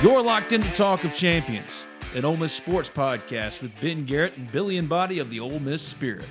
You're locked into Talk of Champions, an Ole Miss sports podcast with Ben Garrett and Billy and Body of the Ole Miss Spirit.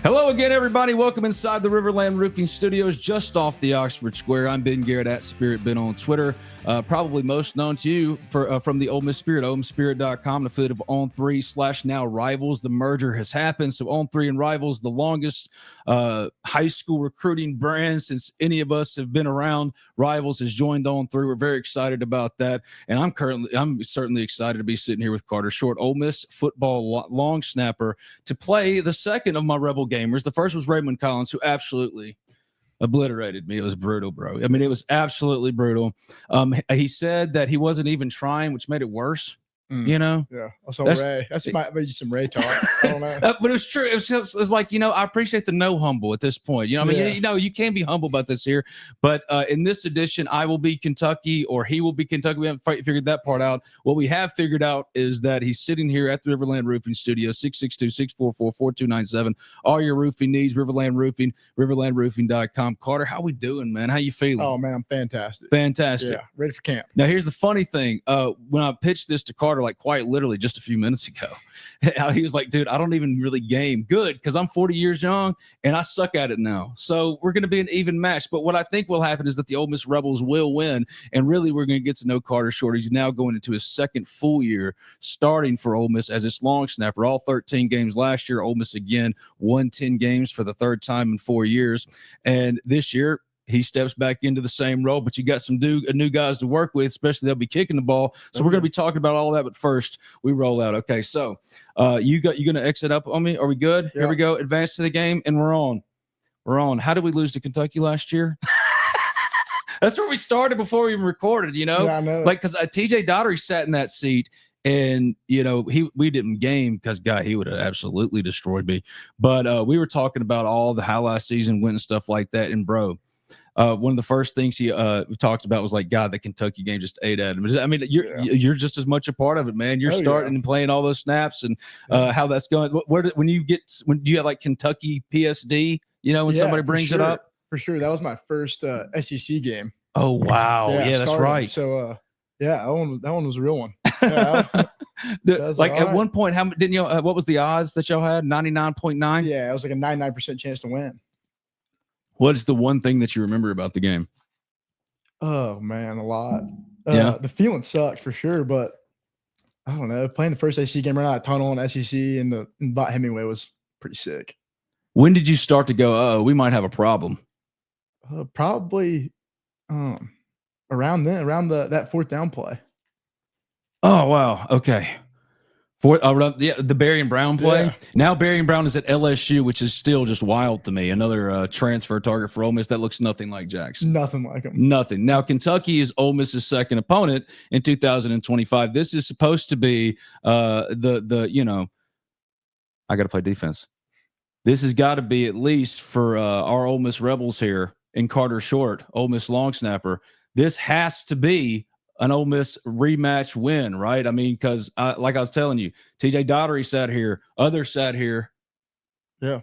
Hello again, everybody. Welcome inside the RiverLand Roofing Studios just off the Oxford Square. I'm Ben Garrett at Spirit Ben on Twitter. Probably most known to you from the Ole Miss Spirit, OleMissSpirit.com, the affiliate of On3/now Rivals. The merger has happened. So On3 and Rivals, the longest high school recruiting brand since any of us have been around. Rivals has joined On3. We're very excited about that. And I'm certainly excited to be sitting here with Carter Short, Ole Miss football long snapper, to play the second of my Rebel gamers. The first was Raymond Collins, who absolutely obliterated me. It was brutal, bro. I mean, it was absolutely brutal. He said that he wasn't even trying, which made it worse. You know? Yeah. Also, Ray. That's maybe some Ray talk. I don't know. But it was true. It was like, I appreciate the no humble at this point. I mean, you can be humble about this here. But in this edition, I will be Kentucky or he will be Kentucky. We haven't figured that part out. What we have figured out is that he's sitting here at the RiverLand Roofing Studio, 662-644-4297. All your roofing needs, RiverLand Roofing, RiverLandRoofing.com. Carter, how we doing, man? How you feeling? Oh, man, I'm fantastic. Fantastic. Yeah, ready for camp. Now, here's the funny thing. When I pitched this to Carter, like quite literally just a few minutes ago, he was like, dude, I don't even really game. Good, because I'm 40 years young and I suck at it now. So we're going to be an even match. But what I think will happen is that the Ole Miss Rebels will win. And really, we're going to get to know Carter Short. He's now going into his second full year starting for Ole Miss as its long snapper. All 13 games last year. Ole Miss again won 10 games for the third time in 4 years. And this year, he steps back into the same role, but you got some new guys to work with, especially they'll be kicking the ball. So we're going to be talking about all that, but first we roll out. Okay, so you going to exit up on me? Are we good? Yep. Here we go. Advance to the game, and we're on. How did we lose to Kentucky last year? That's where we started before we even recorded, Yeah, I know. Like, because TJ Daugherty sat in that seat. And, we didn't game because, God, he would have absolutely destroyed me. But we were talking about all the how last season went and stuff like that. And, bro, one of the first things he talked about was like, God, the Kentucky game just ate at him. I mean, you're just as much a part of it, man. You're starting and playing all those snaps and how that's going. When do you have like Kentucky PSD? When somebody brings it up, for sure. That was my first SEC game. Oh wow, yeah, that's right. So that one was a real one. At one point, how didn't you? What was the odds that y'all had? 99.9. Yeah, it was like a 99% chance to win. What is the one thing that you remember about the game? Oh man, a lot. The feeling sucked for sure, but I don't know. Playing the first SEC game right out of tunnel in SEC and Bot Hemingway was pretty sick. When did you start to go, oh, we might have a problem? Probably around that fourth down play. Oh wow, okay. The Barry and Brown play. Yeah. Now Barry and Brown is at LSU, which is still just wild to me. Another transfer target for Ole Miss that looks nothing like Jackson. Nothing like him. Nothing. Now Kentucky is Ole Miss's second opponent in 2025. This is supposed to be I got to play defense. This has got to be at least for our Ole Miss Rebels here in Carter Short, Ole Miss long snapper. This has to be an Ole Miss rematch win, right? I mean, because like I was telling you, TJ Daugherty sat here, others sat here. Yeah,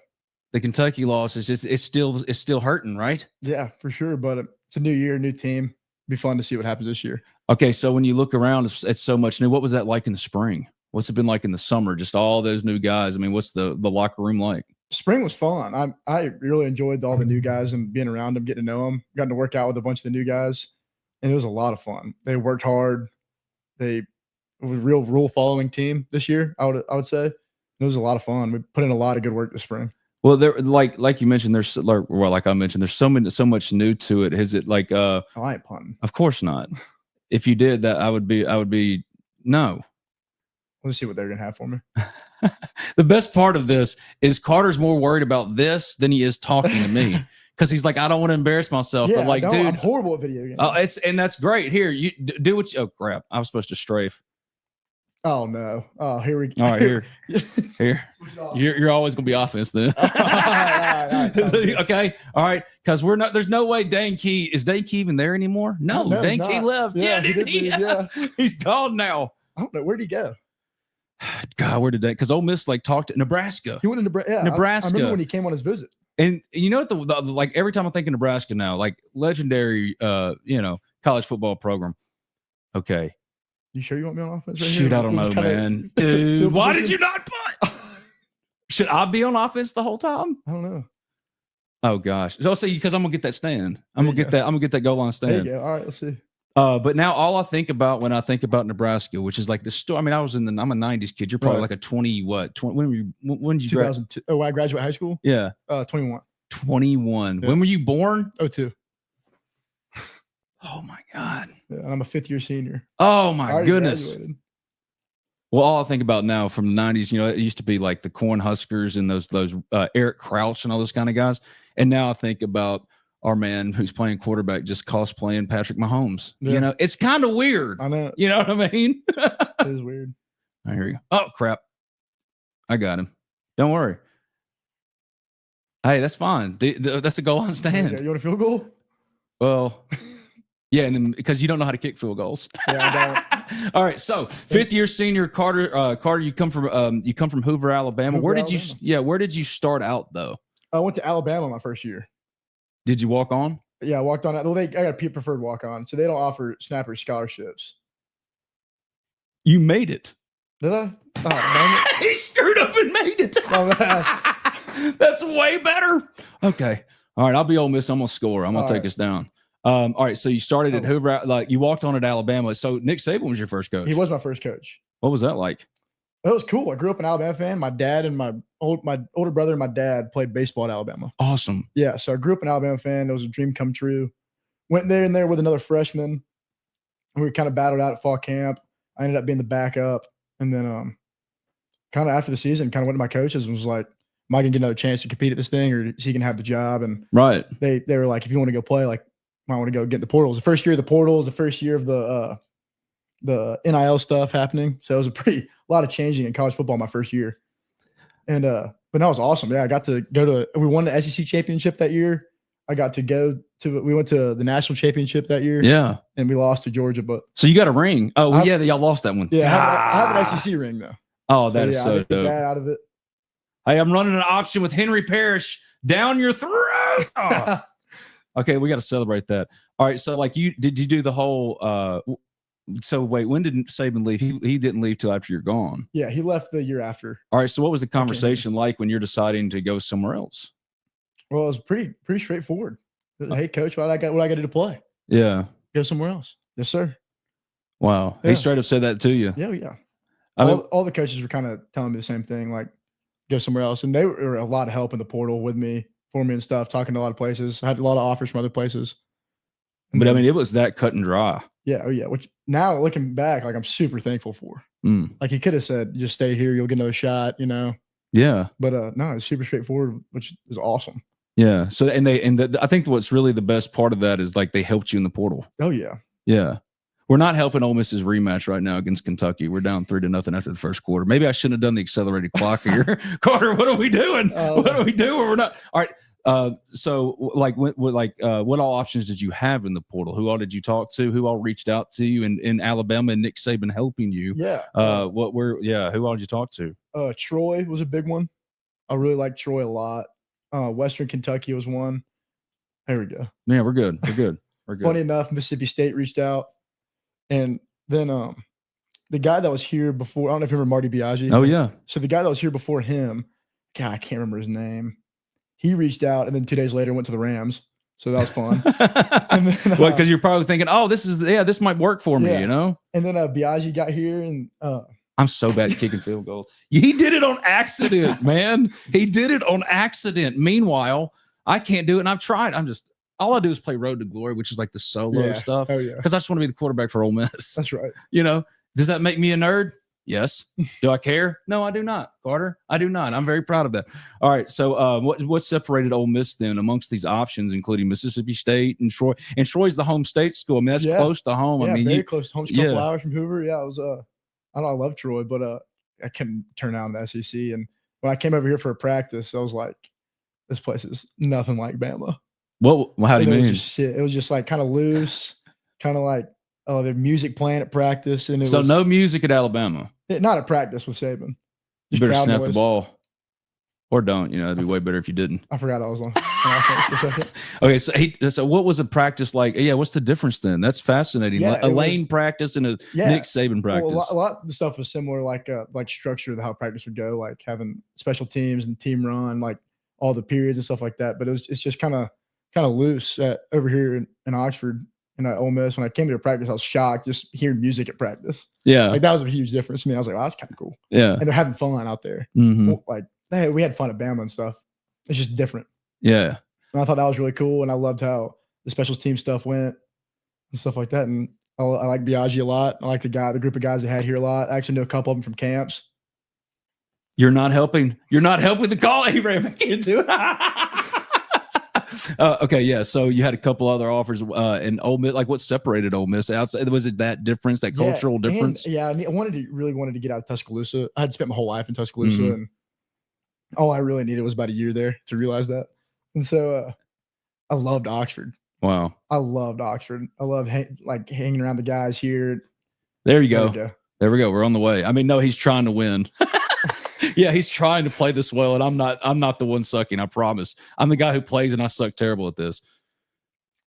the Kentucky loss is just it's still hurting, right? Yeah, for sure. But it's a new year, new team. Be fun to see what happens this year. Okay, so when you look around, it's so much new. What was that like in the spring? What's it been like in the summer? Just all those new guys. I mean, what's the locker room like? Spring was fun. I really enjoyed all the new guys and being around them, getting to know them. Got to work out with a bunch of the new guys. And it was a lot of fun. They worked hard. It was a real rule following team this year. I would say it was a lot of fun. We put in a lot of good work this spring. Well, there like you mentioned, there's like I mentioned, there's so much new to it. Is it like I ain't punting. Of course not. If you did that, I would be no. Let's see what they're gonna have for me. The best part of this is Carter's more worried about this than he is talking to me. Because he's like, I don't want to embarrass myself. Yeah, I'm like, dude, I'm horrible at video games. And that's great. Here, you do what you. Oh crap! I was supposed to strafe. Oh no! Oh, here we go. All right, here. You're always gonna be offense then. all right, okay, all right. Because we're not. There's no way Dane Key is Dane Key even there anymore. No, Dane Key left. Yeah, he did leave, yeah. He's gone now. I don't know, where'd he go? God, where did that? Because Ole Miss talked to Nebraska. He went to Nebraska. Yeah, Nebraska. I remember when he came on his visit. And you know what? Like every time I think of Nebraska now, like legendary, college football program. Okay. You sure you want me on offense right Shoot, here? I don't know, man. Dude, why did you not punt? Should I be on offense the whole time? I don't know. Oh gosh. So I'll say because I'm gonna get that stand. I'm gonna get that goal line stand. There you go. All right, let's see. But now all I think about when I think about Nebraska, which is like the story. I mean, I'm a 90s kid. You're probably like a 20, when did you graduate? 2002. Oh, when I graduated high school? Yeah. 21. 21. Yeah. When were you born? 02. Oh my God. Yeah, I'm a 5th-year senior. Oh my goodness. Graduated. Well, all I think about now from the 90s, it used to be like the Cornhuskers and those Eric Crouch and all those kind of guys. And now I think about our man who's playing quarterback just cosplaying Patrick Mahomes. Yeah. It's kind of weird. I know. You know what I mean? It is weird. All right, here we go. Oh, crap. I got him. Don't worry. Hey, that's fine. That's a goal on stand. Okay, you want a field goal? Well, yeah, and then, because you don't know how to kick field goals. Yeah, I don't. All right, so 5th-year senior Carter. Carter, you come from Hoover, Alabama. Where did you start out though? I went to Alabama my first year. Did you walk on? Yeah, I walked on. Well, I got a preferred walk on, so they don't offer snappers scholarships. You made it. Did I? Oh, he screwed up and made it. Oh, man. That's way better. Okay. All right. I'll be Ole Miss. I'm gonna score. I'm gonna take us down. All right. So you started at Hoover, like you walked on at Alabama. So Nick Saban was your first coach. He was my first coach. What was that like? It was cool. I grew up an Alabama fan. My dad and my older brother and my dad played baseball at Alabama. Awesome. Yeah. So I grew up an Alabama fan. It was a dream come true. Went there with another freshman. And we kind of battled out at fall camp. I ended up being the backup. And then kind of after the season, kind of went to my coaches and was like, am I going to get another chance to compete at this thing, or is he going to have the job? And they were like, if you want to go play, like, I want to go get in the portals. The first year of the portals, the first year of the NIL stuff happening. So it was a lot of changing in college football my first year. And but that was awesome. Yeah, I got to go we won the SEC championship that year. I got to we went to the national championship that year. Yeah. And we lost to Georgia. But so you got a ring. Oh, well, yeah, y'all lost that one. Yeah, I have an SEC ring though. Oh, that is so dope. That out of it. Hey, I'm running an option with Henry Parrish down your throat. Oh. Okay, we got to celebrate that. All right, so like did you do the whole so wait, when did Saban leave? He didn't leave till after you're gone. Yeah, he left the year after. All right, so what was the conversation like when you're deciding to go somewhere else? Well, it was pretty straightforward. Hey, coach, what I got to do to play? Yeah. Go somewhere else. Yes, sir. Wow. Yeah. He straight up said that to you. Yeah. All the coaches were kind of telling me the same thing, like go somewhere else. And they were a lot of help in the portal with me, for me and stuff, talking to a lot of places. I had a lot of offers from other places. But I mean, it was that cut and dry. Yeah. Oh yeah. Which now looking back, like I'm super thankful for. Like he could have said, just stay here. You'll get another shot, Yeah. But no, it's super straightforward, which is awesome. Yeah. So, I think what's really the best part of that is like they helped you in the portal. Oh yeah. Yeah. We're not helping Ole Miss's rematch right now against Kentucky. We're down 3-0 after the first quarter. Maybe I shouldn't have done the accelerated clock here. Carter, what are we doing? What do we do? Or we're not. All right. So like, what all options did you have in the portal? Who all did you talk to? Who all reached out to you in Alabama and Nick Saban helping you? Yeah. Who all did you talk to? Troy was a big one. I really liked Troy a lot. Western Kentucky was one. There we go. Yeah, we're good. We're good. We're good. Funny enough, Mississippi State reached out. And then the guy that was here before, I don't know if you remember Marty Biaggi. Oh, yeah. So the guy that was here before him, God, I can't remember his name. He reached out, and then 2 days later went to the Rams. So that was fun. Well, because you're probably thinking, oh, this might work for me, And then Biaggi got here, and I'm so bad at kicking field goals. He did it on accident, man. He did it on accident. Meanwhile, I can't do it, and I've tried. All I do is play Road to Glory, which is like the solo stuff. Oh, yeah. Because I just want to be the quarterback for Ole Miss. That's right. Does that make me a nerd? Yes. Do I care? No, I do not, Carter. I do not. I'm very proud of that. All right. So what separated Ole Miss then amongst these options, including Mississippi State and Troy? And Troy's the home state school. I mean, that's close to home. Yeah, I mean, very close to home. Just a couple hours from Hoover. Yeah, it was I love Troy, but I couldn't turn down the SEC. And when I came over here for a practice, I was like, this place is nothing like Bama. Well, how do you mean? It was just like kind of loose, kind of like, the music playing at practice. And no music at Alabama. Not at practice with Saban. You better snap the ball. Or don't, you know, it'd be way better if you didn't. I forgot I was on offense for a second. Okay, so what was a practice like? Yeah, what's the difference then? That's fascinating. Yeah, a lane practice and a Nick Saban practice. Well, a lot of the stuff was similar, like structure of how practice would go, like having special teams and team run, like all the periods and stuff like that. But it's just kind of loose over here in Oxford and at Ole Miss. When I came to practice, I was shocked just hearing music at practice. Yeah, like that was a huge difference to me. I was like, oh, that's kind of cool. Yeah, and they're having fun out there. Mm-hmm. Like we had fun at Bama and stuff. It's just different. Yeah, and I thought that was really cool, and I loved how the special team stuff went and stuff like that. And I like Biaggi a lot. I like the group of guys they had here a lot. I actually know a couple of them from camps. You're not helping the call. He ran back into it. Okay, yeah. So you had a couple other offers, and Ole Miss. Like, what separated Ole Miss outside? Was it that difference, that cultural difference? I really wanted to get out of Tuscaloosa. I had spent my whole life in Tuscaloosa, and all I really needed was about a year there to realize that. And so I loved Oxford. Wow, I loved Oxford. I loved hanging around the guys here. There you go. There we go. We're on the way. I mean, no, he's trying to win. Yeah, he's trying to play this well, and I'm not the one sucking. I promise. I'm the guy who plays, and I suck terrible at this.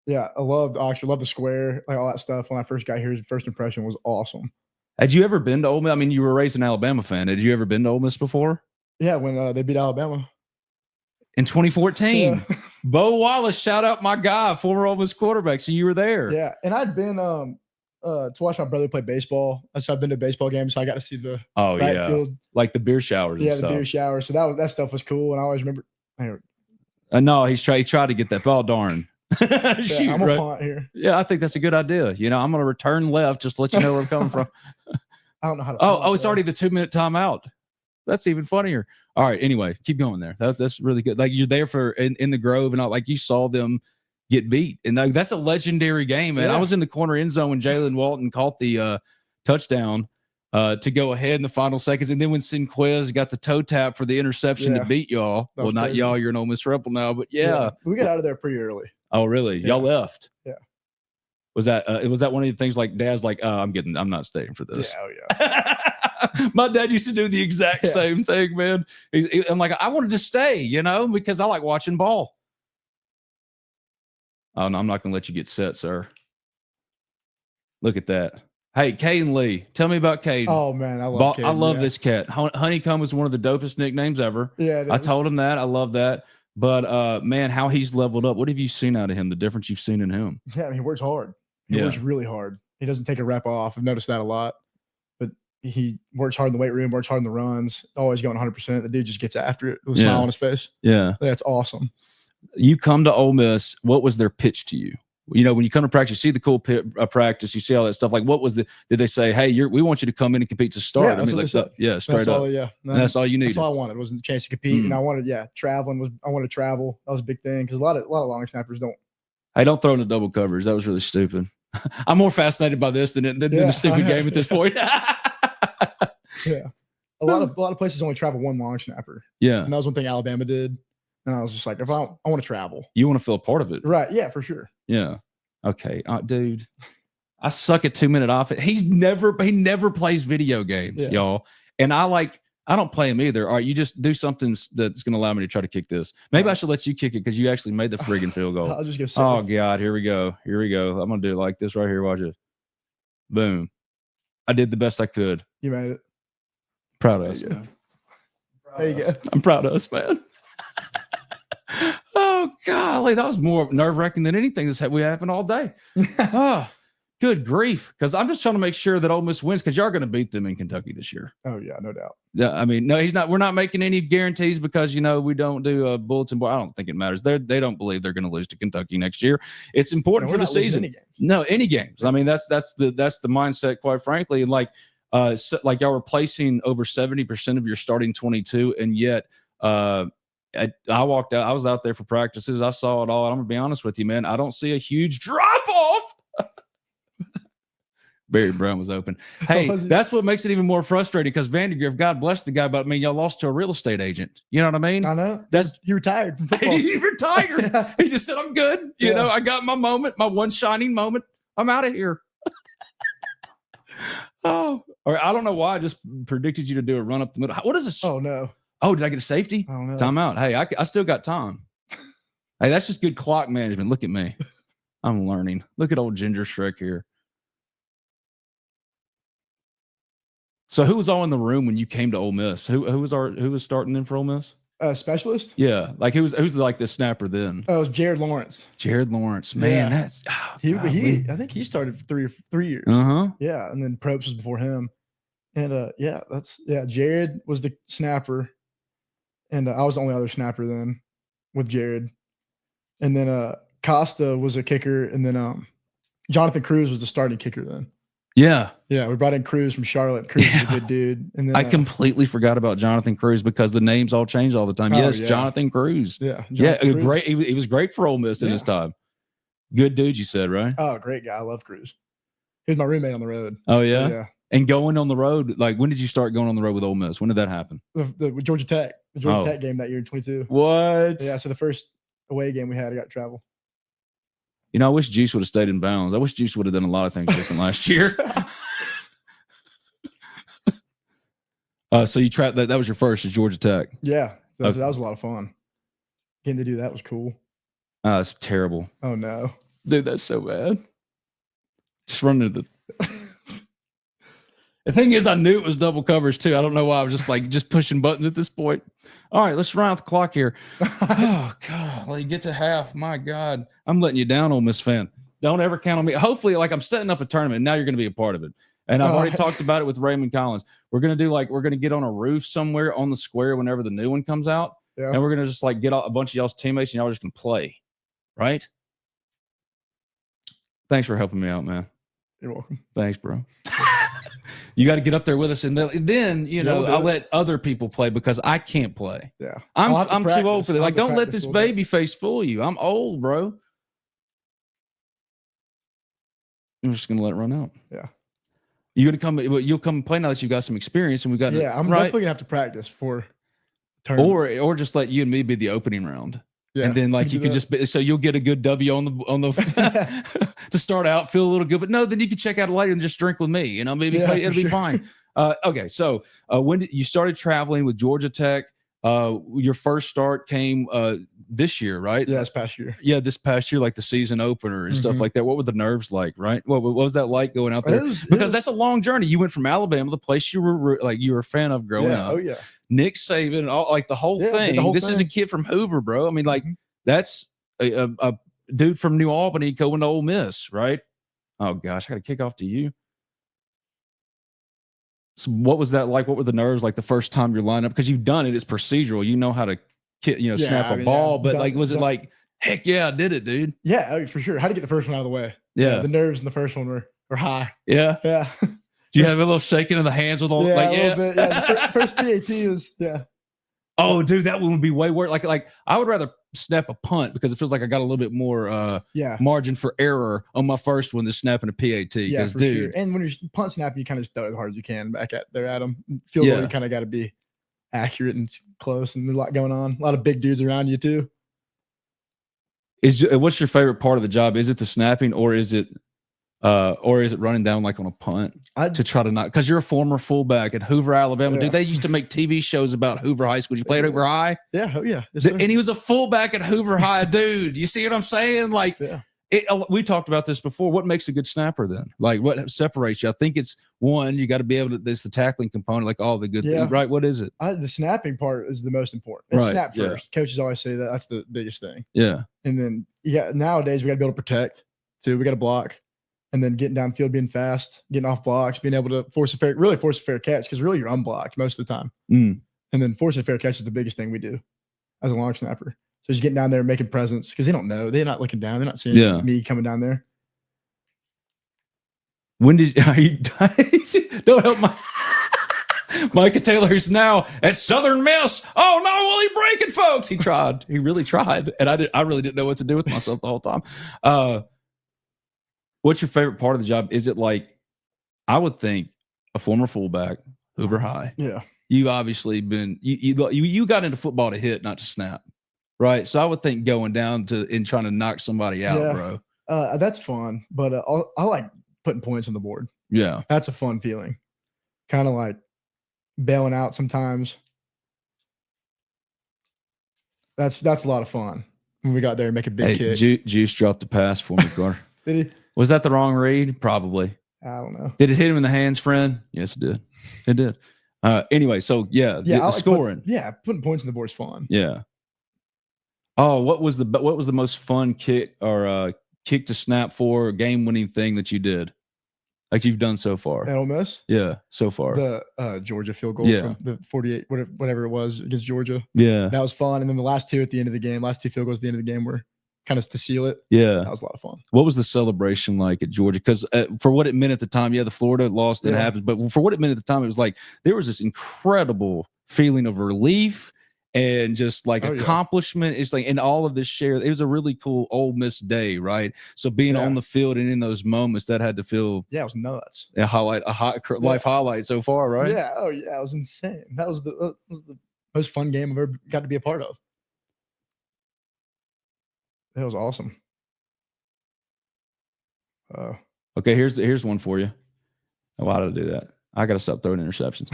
Yeah, I loved Oxford. Loved the square, like all that stuff. When I first got here, his first impression was awesome. Had you ever been to Ole Miss? I mean, you were raised an Alabama fan. Had you ever been to Ole Miss before? Yeah, when they beat Alabama in 2014. Yeah. Bo Wallace, shout out my guy, former Ole Miss quarterback. So you were there. Yeah, and I'd been to watch my brother play baseball. So I've been to baseball games, so I got to see the field, like the beer showers. Yeah, the beer showers. So that stuff was cool, and I always remember. No, he tried to get that ball. Darn. Shoot, I'm a punt here. Yeah, I think that's a good idea. You know, I'm going to return left, just to let you know where I'm coming from. I don't know how to. Oh, it's already the 2-minute timeout. That's even funnier. All right. Anyway, keep going there. That's really good. Like, you're there for in the Grove, and like you saw them get beat, and that's a legendary game, man. Yeah. I was in the corner end zone when Jalen Walton caught the touchdown to go ahead in the final seconds, and then when Sinquez got the toe tap for the interception to beat y'all. Well, not y'all. You're an Ole Miss Rebel now, but yeah, we got out of there pretty early. Oh, really? Yeah. Y'all left? Yeah. Was that one of the things like Dad's like, oh, I'm not staying for this? Yeah, oh yeah. My dad used to do the exact same thing, man. I'm like, I wanted to stay, because I like watching ball. Oh, no, I'm not going to let you get set, sir. Look at that. Hey, Caden Lee. Tell me about Caden. Oh, man, I love Caden. I love this cat. Honeycomb is one of the dopest nicknames ever. Yeah, I told him that. I love that. But, man, how he's leveled up. What have you seen out of him, the difference you've seen in him? Yeah, I mean, he works hard. He works really hard. He doesn't take a rep off. I've noticed that a lot. But he works hard in the weight room, works hard in the runs, always going 100%. The dude just gets after it with a smile on his face. Yeah. That's awesome. You come to Ole Miss. What was their pitch to you? When you come to practice, you see the cool practice, you see all that stuff. Like, what was did they say, hey, we want you to come in and compete to start? Yeah, that's straight up. That's all you needed. That's all I wanted was a chance to compete. And I wanted, traveling I wanted to travel. That was a big thing because a lot of long snappers don't. Hey, don't throw in the double covers. That was really stupid. I'm more fascinated by this than the stupid game at this point. Yeah. A lot of places only travel one long snapper. Yeah. And that was one thing Alabama did. And I was just like, if I want to travel. You want to feel a part of it. Right. Yeah, for sure. Yeah. Okay. Dude, I suck at 2-minute offense. He never plays video games, y'all. And I don't play him either. All right, you just do something that's going to allow me to try to kick this. Maybe I should let you kick it because you actually made the friggin' field goal. I'll just go. Oh, God. Here we go. I'm going to do it like this right here. Watch it. Boom. I did the best I could. You made it. Proud of us, man. There you go. I'm proud of us, man. Oh, golly. That was more nerve-wracking than anything that's happened all day. Oh, good grief. Because I'm just trying to make sure that Ole Miss wins because y'all going to beat them in Kentucky this year. Oh, yeah, no doubt. Yeah, I mean, no, he's not. We're not making any guarantees because, we don't do a bulletin board. I don't think it matters. They don't believe they're going to lose to Kentucky next year. It's important for the season. Any games. I mean, that's the mindset, quite frankly. And like y'all were placing over 70% of your starting 22, and yet I walked out. I was out there for practices. I saw it all. And I'm gonna be honest with you, man. I don't see a huge drop off. Barry Brown was open. Hey, that's what makes it even more frustrating because Vandegrift, God bless the guy, but I mean, y'all lost to a real estate agent. You know what I mean? I know. He retired from football. He retired. Yeah. He just said, "I'm good." You know, I got my moment, my one shining moment. I'm out of here. Oh, or I don't know why I just predicted you to do a run up the middle. What is this? Oh no. Oh, did I get a safety? I don't know. Timeout. Hey, I still got time. Hey, that's just good clock management. Look at me. I'm learning. Look at old Ginger Shrek here. So who was all in the room when you came to Ole Miss? Who was starting in for Ole Miss? Specialist? Yeah, like who's like the snapper then? Oh, it was Jared Lawrence. Jared Lawrence, man, that's he. I think he started for 3 years. Yeah, and then Probst was before him, and Jared was the snapper, and I was the only other snapper then with Jared, and then Costa was a kicker, and then Jonathan Cruz was the starting kicker then. Yeah. We brought in Cruz from Charlotte. Cruz is a good dude. And then I completely forgot about Jonathan Cruz because the names all change all the time. Yes, Jonathan Cruz. Cruz. Great. He was great for Ole Miss in his time. Good dude, you said, right? Oh, great guy. I love Cruz. He was my roommate on the road. Oh yeah. Yeah. And going on the road, like when did you start going on the road with Ole Miss? When did that happen? The Georgia Tech. The Georgia Tech game that year in 22. What? Yeah. So the first away game we had, I got to travel. You know, I wish Juice would have stayed in bounds. I wish Juice would have done a lot of things different last year. So you trapped that was your first at Georgia Tech. Yeah. That was a lot of fun. Getting to do that was cool. Oh, that's terrible. Oh no. Dude, that's so bad. Just running to the thing is, I knew it was double covers too. I don't know why I was just pushing buttons at this point. All right, let's run out the clock here. Oh God, let you get to half. My God, I'm letting you down, Ole Miss fan. Don't ever count on me. Hopefully, like I'm setting up a tournament, and now you're going to be a part of it. And I've already talked about it with Raymond Collins. We're going to get on a roof somewhere on the square whenever the new one comes out. Yeah. And we're going to just get a bunch of y'all's teammates and y'all just going to play. Right? Thanks for helping me out, man. You're welcome. Thanks, bro. You got to get up there with us. And then I'll let other people play because I can't play. Yeah. I'm too old for that. Don't let this baby face fool you. I'm old, bro. I'm just going to let it run out. Yeah. You'll come and play now that you've got some experience and we got I'm definitely gonna have to practice for tournament. Or just let you and me be the opening round. Yeah, and then you can just so you'll get a good W on the to start out, feel a little good. But no, then you can check out later and just drink with me. Maybe it'll be fine. Okay, so when did you started traveling with Georgia Tech? Your first start came this year, right? Yeah, this past year. Yeah, this past year, like the season opener and stuff like that. What were the nerves like, right? What was that like going out there? Because that's a long journey. You went from Alabama, the place you were a fan of growing up. Oh yeah. Nick Saban, and all the whole thing. This is a kid from Hoover, bro. I mean, that's a dude from New Albany going to Ole Miss, right? Oh gosh, I got to kick off to you. So what was that like? What were the nerves like the first time you're lined up? Because you've done it. It's procedural. You know how to snap a ball. But was it like, heck yeah, I did it, dude? Yeah, for sure. How to get the first one out of the way. Yeah. The nerves in the first one were high. Yeah. Yeah. Do you have a little shaking of the hands with all a little bit. Yeah. The first PAT was Oh, dude, that one would be way worse. Like I would rather snap a punt because it feels like I got a little bit more margin for error on my first one than snapping a PAT. Yeah, for dude, sure. And when you're punt snapping, you kind of just throw it as hard as you can back at them. Field goal, you kind of got to be accurate and close, and there's a lot going on. A lot of big dudes around you too. What's your favorite part of the job? Is it the snapping, or is it running down like on a punt to try to not? Because you're a former fullback at Hoover, Alabama, dude. They used to make TV shows about Hoover High School. Did you play at Hoover High? Yeah, oh yeah. Yes, and he was a fullback at Hoover High, dude. You see what I'm saying? We talked about this before. What makes a good snapper then? Like what separates you? I think it's one, you got to be able to. There's the tackling component, like all the good things, right? What is it? The snapping part is the most important. Snap first. Coaches always say that's the biggest thing. Yeah, and then nowadays we got to be able to protect too. We got to block. And then getting downfield, being fast, getting off blocks, being able to force a fair catch, because really you're unblocked most of the time. And then forcing a fair catch is the biggest thing we do as a long snapper. So just getting down there, making presence, because they don't know. They're not looking down. They're not seeing me coming down there. When did don't help Micah Taylor, who's now at Southern Miss. Oh no, will he break it, folks? He tried. He really tried. And I really didn't know what to do with myself the whole time. What's your favorite part of the job? Is it like, I would think a former fullback, Hoover High. Yeah. You obviously you got into football to hit, not to snap. Right. So I would think going down and trying to knock somebody out, bro. That's fun. But I like putting points on the board. Yeah. That's a fun feeling. Kind of like bailing out sometimes. That's a lot of fun. When we got there and make a big kick. Juice dropped the pass for me, Carter. Did he? Was that the wrong read? Probably. I don't know. Did it hit him in the hands, friend? Yes, it did. It did. Anyway, so the scoring. Putting points on the board is fun. Yeah. Oh, what was the most fun kick or kick to snap for a game-winning thing that you did? Like you've done so far. At Ole Miss? Yeah, so far. The Georgia field goal from the 48, whatever it was against Georgia. Yeah. That was fun. And then the last two at the end of the game, last two field goals at the end of the game were kind of to seal it. Yeah. That was a lot of fun. What was the celebration like at Georgia? Because for what it meant at the time, the Florida loss that happened. But for what it meant at the time, it was like there was this incredible feeling of relief and just like accomplishment. It's like in all of this share, it was a really cool Ole Miss day, right? So being on the field and in those moments, that had to feel it was nuts. A life highlight so far, right? Yeah. Oh yeah, it was insane. That was the most fun game I've ever got to be a part of. That was awesome. Okay, here's one for you. Oh, why did I do that? I got to stop throwing interceptions.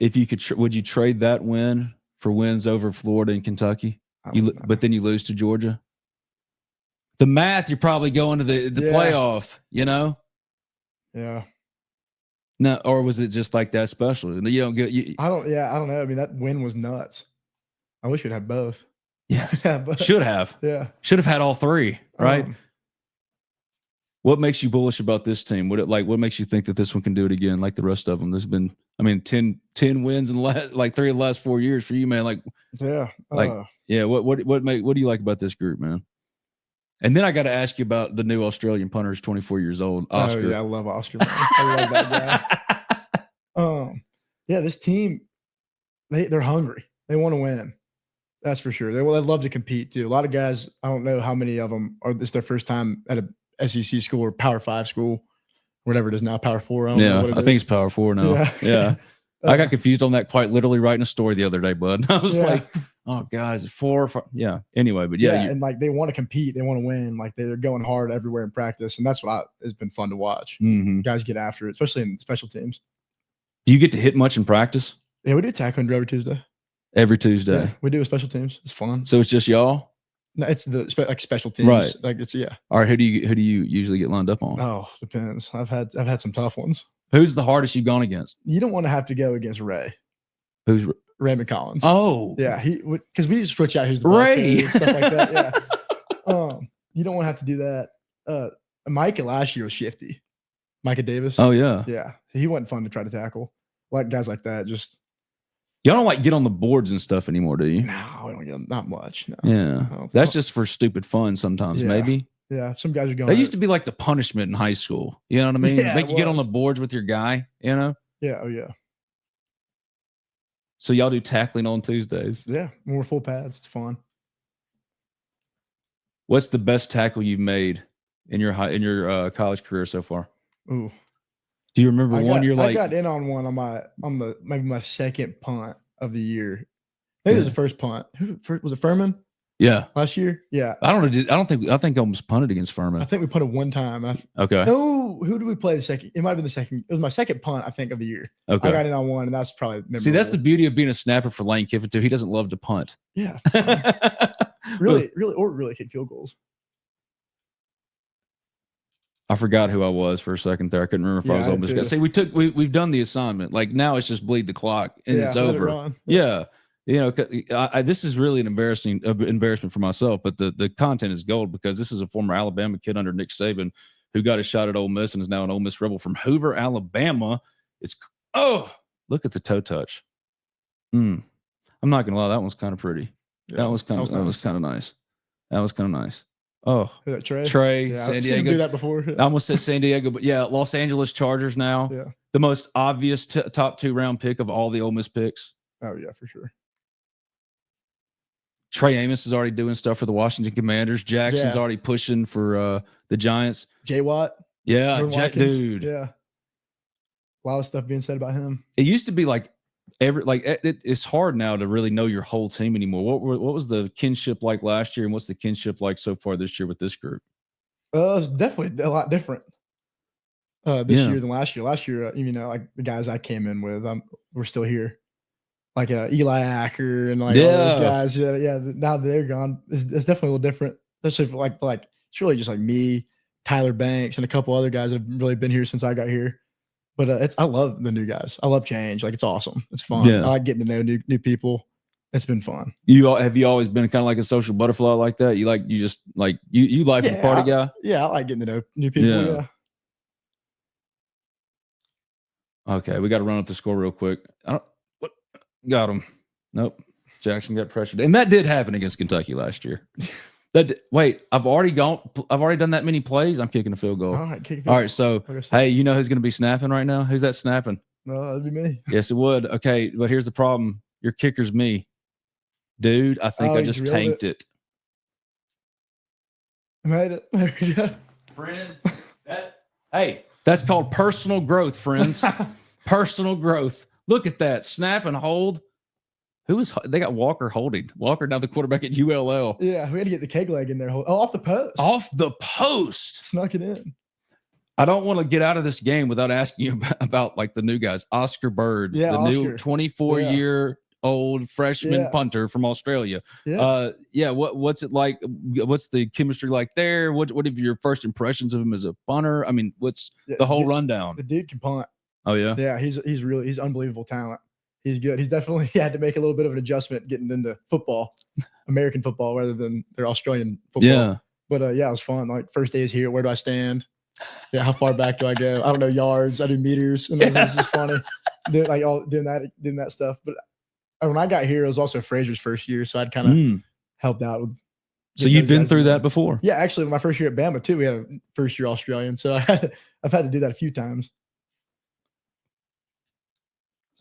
If you could, would you trade that win for wins over Florida and Kentucky? But then you lose to Georgia. The math, you're probably going to the playoff. Yeah. No, or was it just like that special? You don't get. I don't know. I mean, that win was nuts. I wish we'd had both. Yes. Should have. Yeah. Should have had all three, right? What makes you bullish about this team? What makes you think that this one can do it again like the rest of them? There's been, 10 wins in like 3 of the last 4 years for you, man. What do you like about this group, man? And then I got to ask you about the new Australian punter who's 24 years old, Oscar. Oh, yeah, I love Oscar. I love that guy. This team, they're hungry. They want to win. That's for sure. They love to compete too. A lot of guys, I don't know how many of them this their first time at a SEC school or Power 5 school, whatever it is now, Power 4. I think it's Power 4 now. Yeah. I got confused on that quite literally writing a story the other day, bud. I was like, oh, God, is it 4 or 5? Yeah. Anyway, but and like they want to compete. They want to win. Like they're going hard everywhere in practice. And that's what has been fun to watch. Mm-hmm. Guys get after it, especially in special teams. Do you get to hit much in practice? Yeah, we do tackling drill every Tuesday. Every Tuesday. Yeah, we do a special teams. It's fun. So it's just y'all? No, it's the special teams. Right. Like it's All right. Who do you usually get lined up on? Oh, depends. I've had some tough ones. Who's the hardest you've gone against? You don't want to have to go against Ray. Who's Raymond Collins? Oh, yeah. Because we just switch out who's the Ray and stuff like that. Yeah. You don't want to have to do that. Micah last year was shifty. Micah Davis. Oh yeah. Yeah. He wasn't fun to try to tackle. Like guys like that, just. Y'all don't like get on the boards and stuff anymore, do you? No, we don't get not much. No. Yeah, that's just for stupid fun sometimes, maybe. Yeah, some guys are going. That used to be like the punishment in high school. You know what I mean? Yeah, Make you get on the boards with your guy. You know? Yeah. Oh yeah. So y'all do tackling on Tuesdays? Yeah, more full pads. It's fun. What's the best tackle you've made in your college career so far? Ooh. Do you remember one? I got in on one on maybe my second punt of the year. Maybe it was the first punt. Was it Furman? Yeah. Last year? Yeah. I think I almost punted against Furman. I think we punted one time. Okay. No, who did we play the second? It might have been the second. It was my second punt, I think, of the year. Okay. I got in on one, and that's probably memorable. See, that's the beauty of being a snapper for Lane Kiffin too. He doesn't love to punt. Yeah. really kick field goals. I forgot who I was for a second there. I couldn't remember if I was Ole Miss. See, we've done the assignment. Like now it's just bleed the clock and it's over. Yeah. This is really an embarrassment for myself, but the content is gold because this is a former Alabama kid under Nick Saban who got a shot at Ole Miss and is now an Ole Miss Rebel from Hoover, Alabama. Look at the toe touch. I'm not gonna lie, that one's kind of pretty. Yeah, that was kind of nice. That was kind of nice. Oh, Trey, yeah, San I've Diego. seen him do that before. I almost said San Diego, but yeah, Los Angeles Chargers now. Yeah. The most obvious top 2 round pick of all the Ole Miss picks. Oh yeah, for sure. Trey Amos is already doing stuff for the Washington Commanders. Jackson's already pushing for the Giants. J. Watt. Yeah, dude. Yeah. A lot of stuff being said about him. It used to be like it's hard now to really know your whole team anymore. What was the kinship like last year, and what's the kinship like so far this year with this group? It's definitely a lot different this year than last year. Last year, like the guys I came in with, we're still here. like Eli Acker and like all those guys. Yeah. Now they're gone. It's definitely a little different, especially for like it's really just like me, Tyler Banks, and a couple other guys that have really been here since I got here. But I love the new guys. I love change. Like it's awesome. It's fun. Yeah. I like getting to know new people. It's been fun. Have you always been kind of like a social butterfly like that? You just like you life of the party guy? Yeah, I like getting to know new people. Yeah. Okay, we got to run up the score real quick. Got him. Nope. Jackson got pressured, and that did happen against Kentucky last year. Wait, I've already done that many plays. I'm kicking a field goal. All right, all right. So, hey, you know who's going to be snapping right now? Who's that snapping? No, that'd be me. Yes, it would. Okay, but here's the problem. Your kicker's me, dude. I think I just tanked it. Made it. There you go. Friend, hey, that's called personal growth, friends. Personal growth. Look at that. Snap and hold. They got Walker holding. Walker, now the quarterback at ULL. Yeah, we had to get the keg leg in there. Oh, off the post. Off the post. Snuck it in. I don't want to get out of this game without asking you about like the new guys. Oscar Bird, the new 24-year-old freshman punter from Australia. What's it like? What's the chemistry like there? What are your first impressions of him as a punter? I mean, what's the whole rundown? The dude can punt. Oh yeah. Yeah, he's unbelievable talent. He's good. He's definitely had to make a little bit of an adjustment getting into football, American football rather than their Australian football. Yeah. But it was fun. Like first day is here. Where do I stand? Yeah, how far back do I go? I don't know yards. I do meters, and it's just funny. Doing that stuff. But when I got here, it was also Fraser's first year, so I'd kind of helped out with. So you've been through that before? Yeah, actually, my first year at Bama too, we had a first year Australian, so I've had to do that a few times.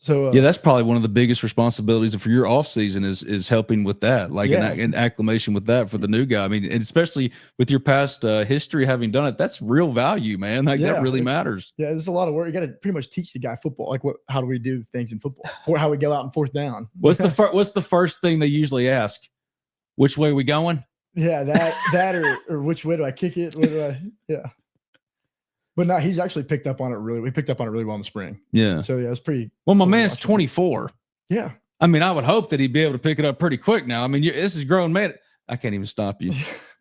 So that's probably one of the biggest responsibilities for your off season is helping with that, like an acclimation with that for the new guy. I mean, and especially with your past history having done it, that's real value, man. Like that really matters. Yeah, there's a lot of work. You got to pretty much teach the guy football, like how do we do things in football, for how we go out in fourth down. What's the first thing they usually ask? Which way are we going? Yeah, that or which way do I kick it? Yeah. But no, he's actually picked up on it really. We picked up on it really well in the spring. Yeah. So it's pretty. Well, my man's 24. Yeah. I mean, I would hope that he'd be able to pick it up pretty quick now. I mean, this is grown man. I can't even stop you.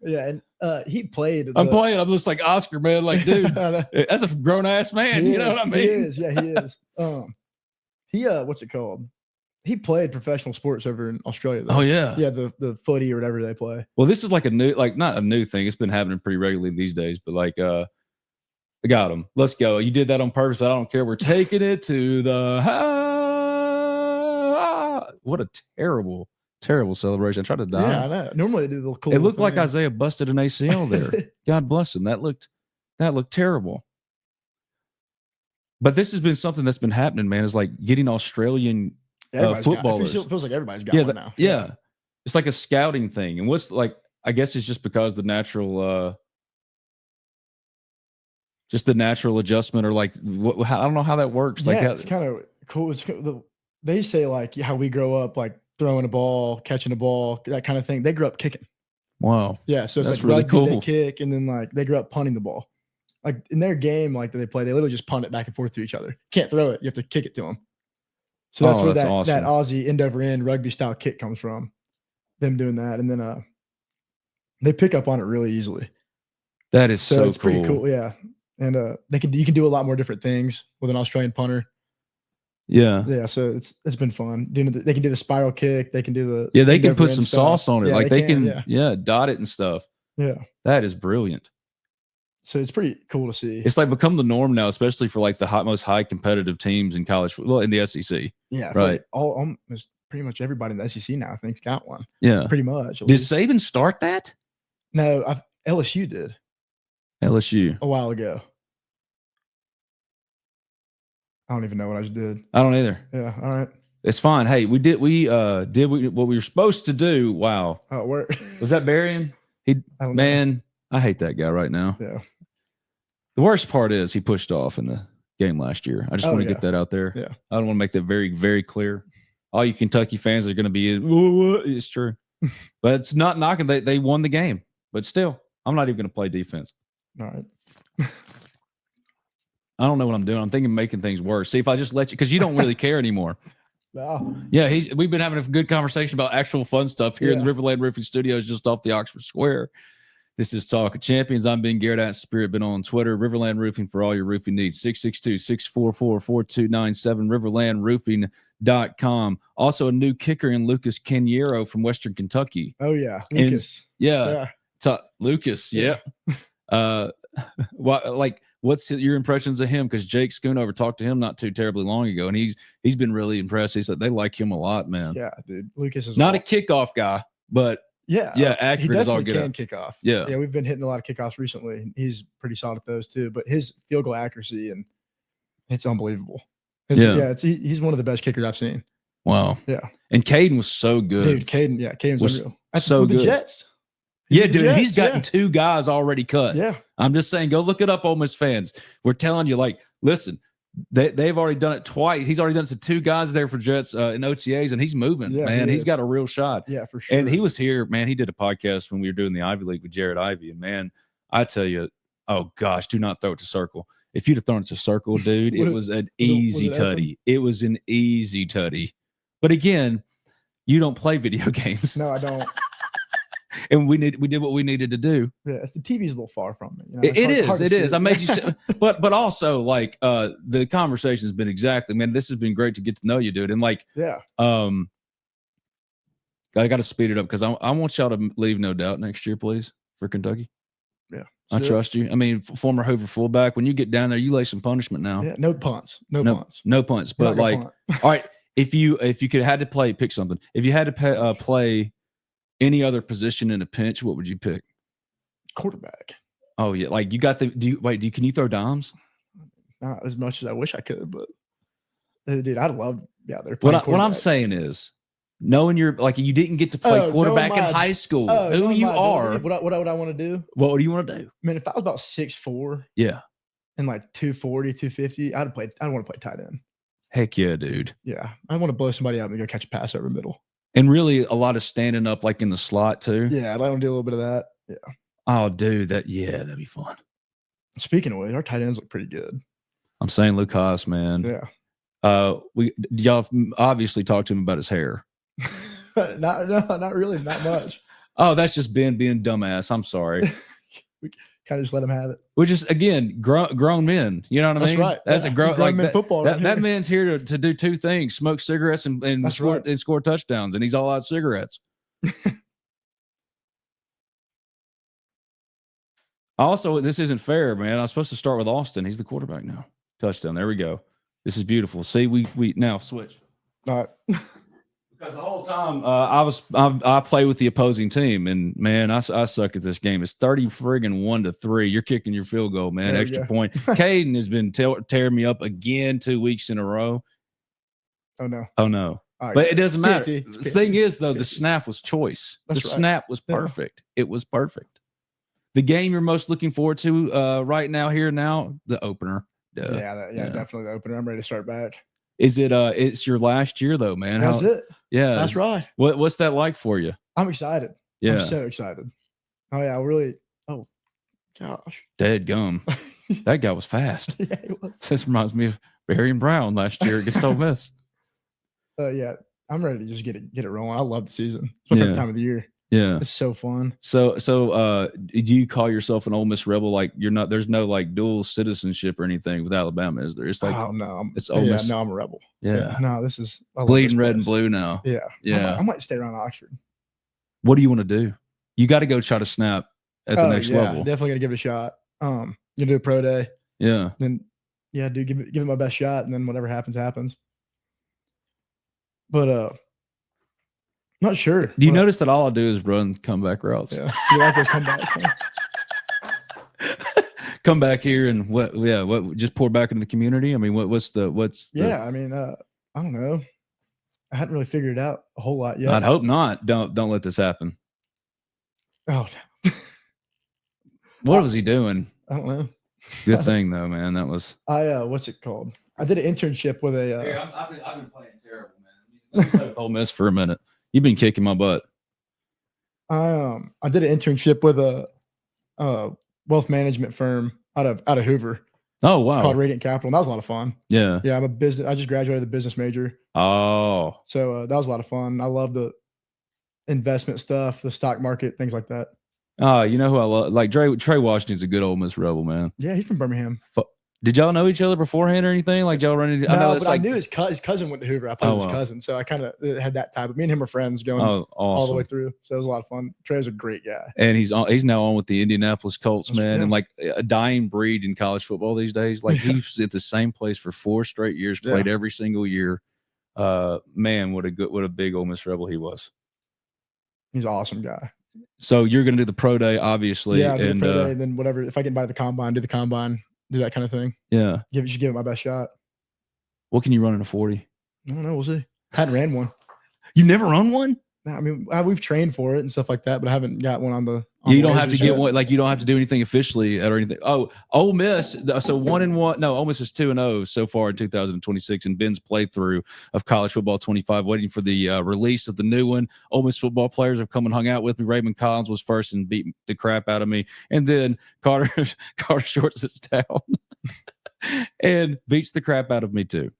Yeah, and he played. I'm playing. I'm just like Oscar, man. Like, dude, that's a grown ass man. You know what I mean? He is. Yeah, he is. What's it called? He played professional sports over in Australia, though. Oh yeah. Yeah, the footy or whatever they play. Well, this is like not a new thing. It's been happening pretty regularly these days, but like I got him. Let's go. You did that on purpose, but I don't care. We're taking it to the what a terrible celebration. I tried to die. Yeah, I know. Normally they do the cool. It looked like Isaiah busted an ACL there. God bless him. That looked terrible. But this has been something that's been happening, man. Is like getting Australian footballers. It feels like everybody's got one now. Yeah. It's like a scouting thing. And what's like, I guess it's just because the natural adjustment, or like I don't know how that works. Yeah, it's kind of cool. They say like how we grow up, like throwing a ball, catching a ball, that kind of thing. They grew up kicking. Wow. Yeah, so it's that's like really rugby, cool. They kick, and then like they grew up punting the ball. Like in their game, like that they play, they literally just punt it back and forth to each other. Can't throw it; you have to kick it to them. So that's where that Aussie end over end rugby style kick comes from. Them doing that, and then they pick up on it really easily. That is so it's cool. Pretty cool, yeah. And you can do a lot more different things with an Australian punter. Yeah. Yeah. So it's been fun. They can do the spiral kick. They can do they can put some sauce on it. Yeah, like they can dot it and stuff. Yeah. That is brilliant. So it's pretty cool to see. It's like become the norm now, especially for like the most high competitive teams in college football, in the SEC. Yeah. Right. Almost pretty much everybody in the SEC now, I think, got one. Yeah. Pretty much. Did Saban start that? No, LSU did. LSU. A while ago. I don't even know what I just did. I don't either. Yeah. All right. It's fine. Hey, we did what we were supposed to do. Wow. Oh, it worked. Was that Berrien? I hate that guy right now. Yeah. The worst part is he pushed off in the game last year. I just want to get that out there. Yeah. I don't want to make that very, very clear. All you Kentucky fans are going to be in. It's true. But it's not knocking. They won the game. But still, I'm not even going to play defense. All right. I don't know what I'm doing. I'm thinking of making things worse. See, if I just let you, because you don't really care anymore. No. Yeah, we've been having a good conversation about actual fun stuff here in the RiverLand Roofing Studios just off the Oxford Square. This is Talk of Champions. I'm Ben Garrett at Spirit. Been on Twitter. RiverLand Roofing for all your roofing needs. 662-644-4297. RiverlandRoofing.com. Also a new kicker in Lucas Caniero from Western Kentucky. Oh yeah, Lucas. Lucas. Yeah. What's your impressions of him? Because Jake Schoonover talked to him not too terribly long ago, and he's been really impressed. He said they like him a lot, man. Yeah, dude. Lucas is not a kickoff guy, but accurate. He definitely can kick off. Yeah, we've been hitting a lot of kickoffs recently. He's pretty solid at those too. But his field goal accuracy and it's unbelievable. He's one of the best kickers I've seen. Wow. Yeah, and Caden was so good, dude. Caden was unreal. So good. The Jets. Dude, he's gotten 2 guys already cut. Yeah. I'm just saying, go look it up, Ole Miss fans. We're telling you, listen, they've already done it twice. He's already done it to 2 guys there for Jets in OTAs, and he's moving, man. He's got a real shot. Yeah, for sure. And he was here, man. He did a podcast when we were doing the Ivy League with Jared Ivey, and man, I tell you, oh gosh, do not throw it to circle. If you'd have thrown it to circle, dude, it was an easy tutty. It was an easy tutty. But again, you don't play video games. No, I don't. And we did what we needed to do. Yeah, the TV's a little far from me. It is. I made you, but also the conversation's been exactly. Man, this has been great to get to know you, dude. And I got to speed it up because I want y'all to leave no doubt next year, please, for Kentucky. Yeah, I trust you. I mean, former Hoover fullback. When you get down there, you lay some punishment now. Yeah, no punts. But all right, if you could had to pick something. If you had to play any other position in a pinch, what would you pick? Quarterback. Oh yeah, you got the. Can you throw dimes? Not as much as I wish I could, but dude, I'd love. Yeah, they're what I'm saying is, knowing you didn't get to play quarterback in high school. Who you are? What would I want to do? What do you want to do? Man, if I was about 6'4", yeah, and 240, 250, I'd want to play tight end. Heck yeah, dude. Yeah, I want to blow somebody out and go catch a pass over the middle. And really a lot of standing up in the slot too. Yeah, I'd like to do a little bit of that. Yeah. Oh, dude, that'd be fun. Speaking of which, our tight ends look pretty good. I'm saying Lucas, man. Yeah. Y'all obviously talked to him about his hair. Not really, not much. Oh, that's just Ben being dumbass. I'm sorry. We kind of just let him have it. We're just grown men. You know what I mean? That's right. That's a grown man football. That man's here to do 2 things: smoke cigarettes and score touchdowns, and he's all out cigarettes. Also, this isn't fair, man. I was supposed to start with Austin. He's the quarterback now. Touchdown. There we go. This is beautiful. See, we now switch. All right. Because the whole time I play with the opposing team, and man, I suck at this game. It's 30-1-3. You're kicking your field goal, man. Extra point. Caden has been tearing me up again 2 weeks in a row. Oh no. Right. But it doesn't matter. The thing is, though, the snap was choice. The snap was perfect. Yeah. It was perfect. The game you're most looking forward to right now, the opener. Definitely the opener. I'm ready to start back. Is it? It's your last year though, man. That's it. Yeah, that's right. What's that like for you? I'm excited. Yeah, I'm so excited. Oh yeah, really. Oh gosh, dead gum. That guy was fast. Yeah, he was. This reminds me of Barry and Brown last year against Ole Miss. Yeah, I'm ready to just get it rolling. I love the season. It's my favorite time of the year. Yeah, it's so fun. So do you call yourself an Ole Miss Rebel? You're not. There's no dual citizenship or anything with Alabama, is there? It's oh no, it's Ole Miss. No, I'm a Rebel. Yeah, no, this is bleeding red and blue now. Yeah. I might stay around Oxford. What do you want to do? You got to go try to snap at the next level. Definitely gonna give it a shot. You do a pro day. Yeah. Then dude, give it my best shot, and then whatever happens. But not sure. Do you notice that all I do is run comeback routes? Yeah, you like those comebacks. Come back here and what? Yeah, what? Just pour back into the community. I mean, what's the? Yeah, I mean, I don't know. I hadn't really figured it out a whole lot yet. I'd hope not. Don't let this happen. Oh, what was he doing? I don't know. Good thing though, man. That was. What's it called? I did an internship with a. I've been playing terrible, man. Play with Ole Miss for a minute. You've been kicking my butt. I did an internship with a wealth management firm out of Hoover. Oh, wow. Called Radiant Capital. And that was a lot of fun. Yeah. Yeah, I just graduated the business major. Oh. So that was a lot of fun. I love the investment stuff, the stock market, things like that. Oh, you know who I love? Like Trey Washington's a good Ole Miss Rebel, man. Yeah, he's from Birmingham. Did y'all know each other beforehand or anything? Like y'all running? No, I know but I knew his cousin went to Hoover. I played with his cousin, so I kind of had that type. But me and him were friends going all the way through. So it was a lot of fun. Trey's a great guy, and he's now on with the Indianapolis Colts, man, and like a dying breed in college football these days. Like he's at the same place for 4 straight years, played every single year. Man, what a big Ole Miss Rebel he was. He's an awesome guy. So you're going to do the pro day, obviously. Yeah, do the pro day, and then whatever. If I get invited to the combine, do the combine, do that kind of thing. Yeah. Just give it my best shot. What can you run in a 40? I don't know. We'll see. I hadn't ran one. You never run one? No, I mean, we've trained for it and stuff like that, but I haven't got one on the. You don't have to get one. Like you don't have to do anything officially or anything. Oh, Ole Miss. So 1-1. No, Ole Miss is 2-0 so far in 2026. And Ben's playthrough of College Football 25, waiting for the release of the new one. Ole Miss football players have come and hung out with me. Raymond Collins was first and beat the crap out of me, and then Carter Short sits down and beats the crap out of me too.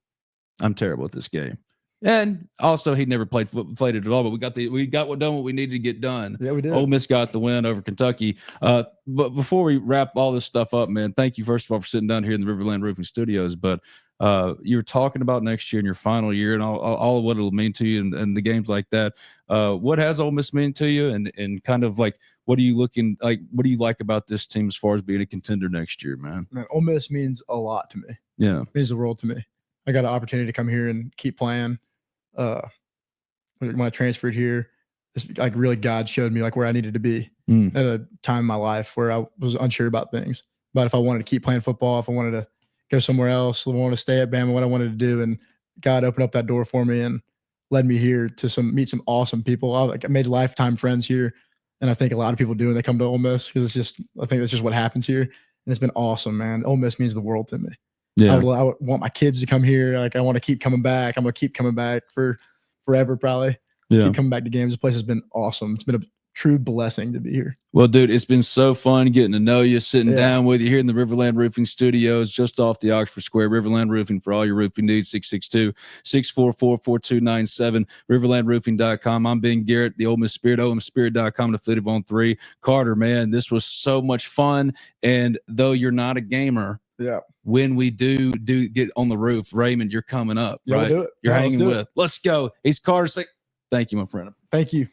I'm terrible at this game. And also, he never played it at all. But we got done what we needed to get done. Yeah, we did. Ole Miss got the win over Kentucky. But before we wrap all this stuff up, man, thank you first of all for sitting down here in the RiverLand Roofing Studios. But you were talking about next year and your final year and all of what it'll mean to you and the games like that. What has Ole Miss mean to you? And kind of like what are you looking like? What do you like about this team as far as being a contender next year, man? Man, Ole Miss means a lot to me. Yeah, it means the world to me. I got an opportunity to come here and keep playing. When I transferred here, like really God showed me like where I needed to be at a time in my life where I was unsure about things, about if I wanted to keep playing football, if I wanted to go somewhere else, if I wanted to stay at Bama, what I wanted to do. And God opened up that door for me and led me here to meet some awesome people. I made lifetime friends here. And I think a lot of people do when they come to Ole Miss because I think that's just what happens here. And it's been awesome, man. Ole Miss means the world to me. Yeah. I would want my kids to come here. Like I want to keep coming back. I'm going to keep coming back for forever, probably. Yeah. Keep coming back to games. This place has been awesome. It's been a true blessing to be here. Well, dude, it's been so fun getting to know you, sitting down with you here in the RiverLand Roofing Studios, just off the Oxford Square. RiverLand Roofing for all your roofing needs, 662-644-4297, riverlandroofing.com. I'm Ben Garrett, the Ole Miss Spirit, OleMissSpirit.com, affiliate on 3. Carter, man, this was so much fun. And though you're not a gamer, when we do get on the roof, Raymond, you're coming up, right? We'll do it. You're hanging with. Let's go. He's Carter. Thank you, my friend. Thank you.